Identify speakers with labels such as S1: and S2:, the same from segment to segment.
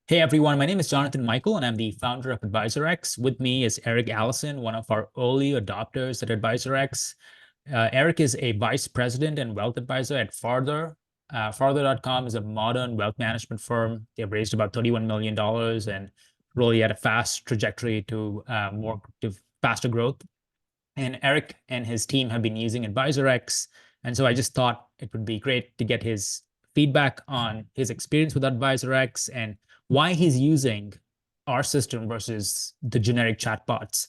S1: Hey everyone, my name is Jonathan Michael, and I'm the founder of AdvisorX. With me is Erik Allison, one of our early adopters at AdvisorX. Erik is a vice president and wealth advisor at Farther. Farther.com is a modern wealth management firm. They've raised about $31 million and really had a fast trajectory to faster growth. And Erik and his team have been using AdvisorX. And so I just thought it would be great to get his feedback on his experience with AdvisorX and why he's using our system versus the generic chatbots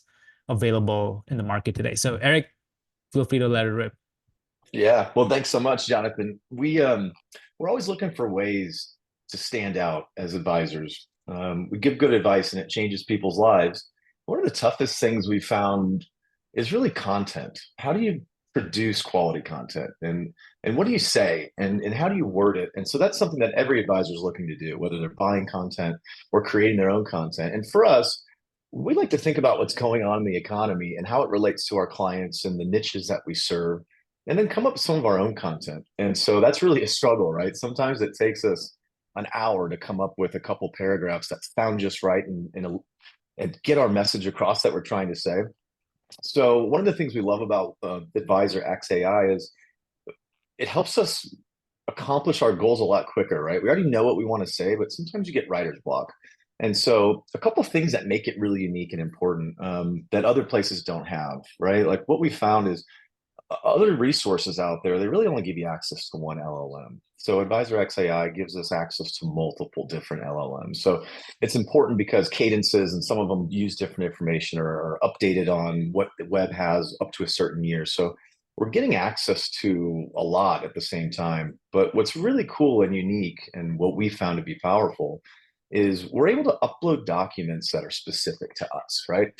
S1: available in the market today. So Erik, feel free to let it rip.
S2: Yeah, well, thanks so much, Jonathan. We're always looking for ways to stand out as advisors. We give good advice and it changes people's lives. One of the toughest things we found is really content. How do you produce quality content, and what do you say, and how do you word it? And so that's something that every advisor is looking to do, whether they're buying content or creating their own content. And for us, we like to think about what's going on in the economy and how it relates to our clients and the niches that we serve, and then come up with some of our own content. And so that's really a struggle, right? Sometimes it takes us an hour to come up with a couple paragraphs that sound just right and get our message across that we're trying to say. So one of the things we love about Advisor XAI is it helps us accomplish our goals a lot quicker, right? We already know what we want to say, but sometimes you get writer's block. And so a couple of things that make it really unique and important that other places don't have, right? Like what we found is other resources out there, they really only give you access to one LLM. So Advisor XAI gives us access to multiple different LLMs. So it's important because cadences and some of them use different information or are updated on what the web has up to a certain year. So we're getting access to a lot at the same time. But what's really cool and unique, and what we found to be powerful, is we're able to upload documents that are specific to us, right?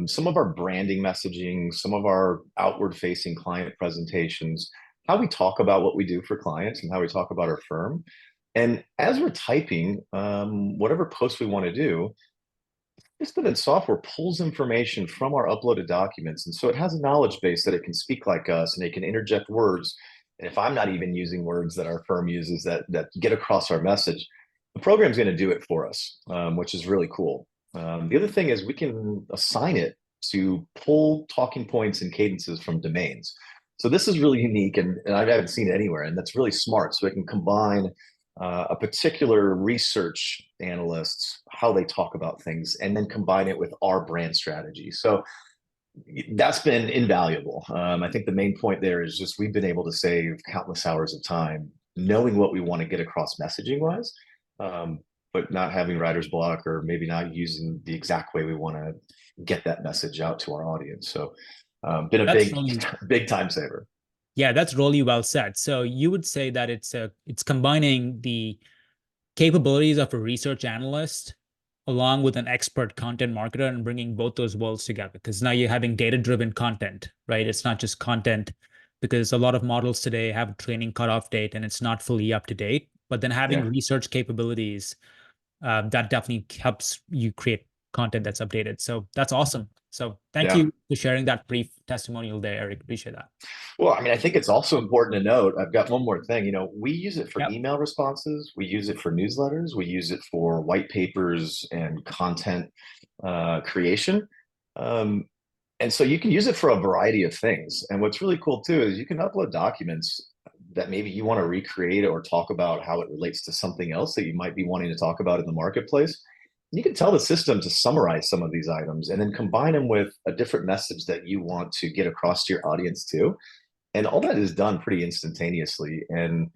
S2: Some of our branding messaging, some of our outward facing client presentations, how we talk about what we do for clients and how we talk about our firm. And as we're typing, whatever post we want to do, this bit of software pulls information from our uploaded documents. And so it has a knowledge base that it can speak like us and it can interject words. And if I'm not even using words that our firm uses that get across our message, the program's going to do it for us, which is really cool. The other thing is we can assign it to pull talking points and cadences from domains. So this is really unique, and I haven't seen it anywhere, and that's really smart. So it can combine a particular research analyst's how they talk about things, and then combine it with our brand strategy. So that's been invaluable. I think the main point there is just we've been able to save countless hours of time knowing what we want to get across messaging wise. But not having writer's block or maybe not using the exact way we want to get that message out to our audience. So been a
S1: That's
S2: big,
S1: really
S2: big time saver.
S1: Yeah, that's really well said. So you would say that it's combining the capabilities of a research analyst along with an expert content marketer and bringing both those worlds together, because now you're having data-driven content, right? It's not just content, because a lot of models today have a training cutoff date and it's not fully up to date. But then having
S2: Yeah.
S1: research capabilities, that definitely helps you create content that's updated. So that's awesome. So thank
S2: Yeah.
S1: you for sharing that brief testimonial there, Erik. Appreciate that.
S2: Well, I mean, I think it's also important to note, I've got one more thing. We use it for
S1: Yep.
S2: email responses, we use it for newsletters, we use it for white papers and content creation. Um, and so you can use it for a variety of things. And what's really cool too is you can upload documents that maybe you want to recreate or talk about how it relates to something else that you might be wanting to talk about in the marketplace. You can tell the system to summarize some of these items and then combine them with a different message that you want to get across to your audience too. And all that is done pretty instantaneously. And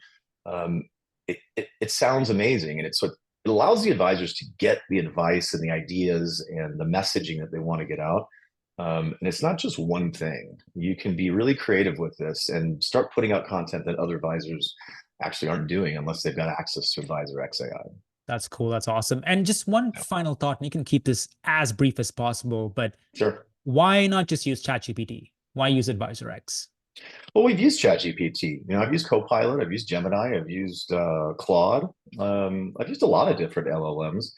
S2: um, it sounds amazing. And it allows the advisors to get the advice and the ideas and the messaging that they want to get out. And it's not just one thing. You can be really creative with this and start putting out content that other advisors actually aren't doing unless they've got access to Advisor XAI.
S1: That's cool. That's awesome. And just one final thought, and you can keep this as brief as possible, but
S2: Sure.
S1: why not just use ChatGPT? Why use AdvisorX?
S2: Well, we've used ChatGPT. I've used Copilot, I've used Gemini, I've used Claude. I've used a lot of different LLMs.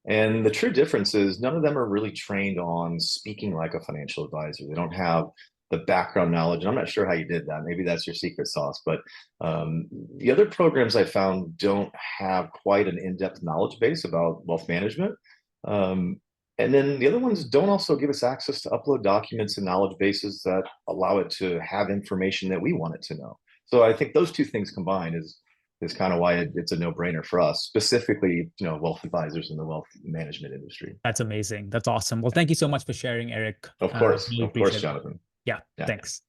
S2: And the true difference is none of them are really trained on speaking like a financial advisor. They don't have the background knowledge. And I'm not sure how you did that. Maybe that's your secret sauce. But the other programs I found don't have quite an in-depth knowledge base about wealth management. And then the other ones don't also give us access to upload documents and knowledge bases that allow it to have information that we want it to know. So I think those two things combined is kind of why it's a no-brainer for us, specifically, wealth advisors in the wealth management industry.
S1: That's amazing. That's awesome. Well, thank you so much for sharing, Eric.
S2: Of
S1: Really
S2: course,
S1: appreciate it.
S2: Jonathan.
S1: Yeah,
S2: Yeah.
S1: thanks.